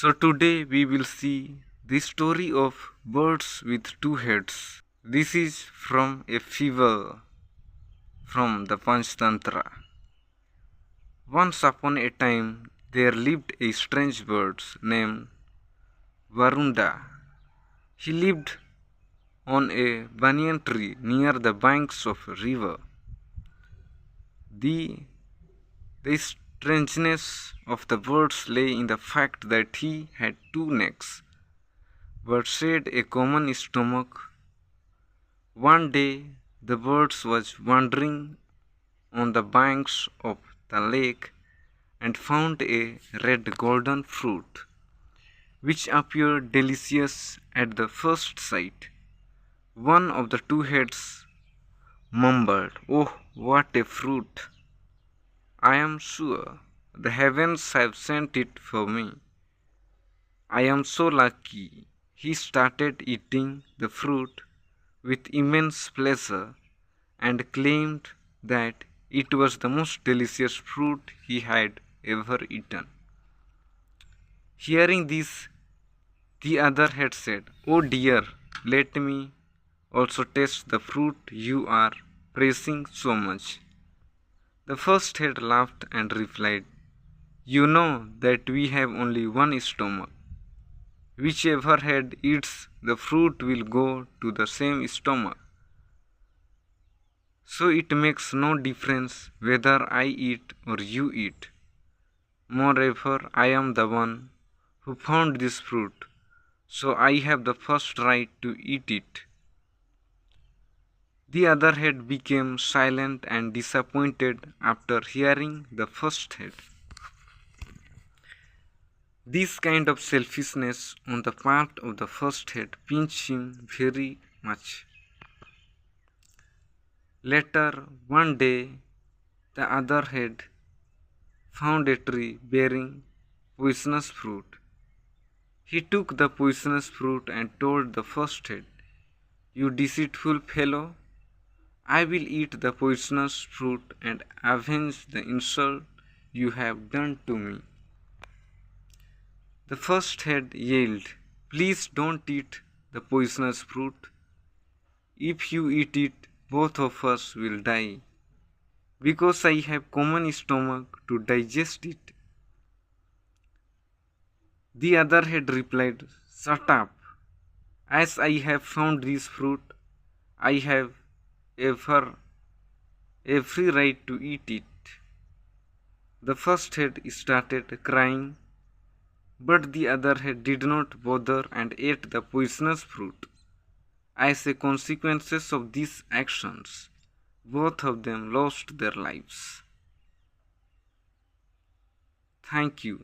So today we will see the story of birds with two heads. This is from a fable from the Panchtantra. Once upon a time there lived a strange bird named Varunda. He lived on a banyan tree near the banks of a river. The, the strangeness of the birds lay in the fact that he had two necks but shared a common stomach. One day the bird was wandering on the banks of the lake and found a red golden fruit, which appeared delicious at the first sight. One of the two heads mumbled, "Oh, what a fruit! I am sure the heavens have sent it for me. I am so lucky." He started eating the fruit with immense pleasure and claimed that it was the most delicious fruit he had ever eaten. Hearing this, the other had said, "Oh dear, let me also taste the fruit you are praising so much." The first head laughed and replied, "You know that we have only one stomach. Whichever head eats the fruit will go to the same stomach. So it makes no difference whether I eat or you eat. Moreover, I am the one who found this fruit, so I have the first right to eat it." The other head became silent and disappointed after hearing the first head. This kind of selfishness on the part of the first head pinched him very much. Later, one day, the other head found a tree bearing poisonous fruit. He took the poisonous fruit and told the first head, "You deceitful fellow, I will eat the poisonous fruit and avenge the insult you have done to me." The first head yelled, "Please don't eat the poisonous fruit. If you eat it, both of us will die, because I have common stomach to digest it." The other head replied, "Shut up. As I have found this fruit, I have ever every right to eat it." The first head started crying, but the other head did not bother and ate the poisonous fruit. As a consequence of these actions, both of them lost their lives. Thank you.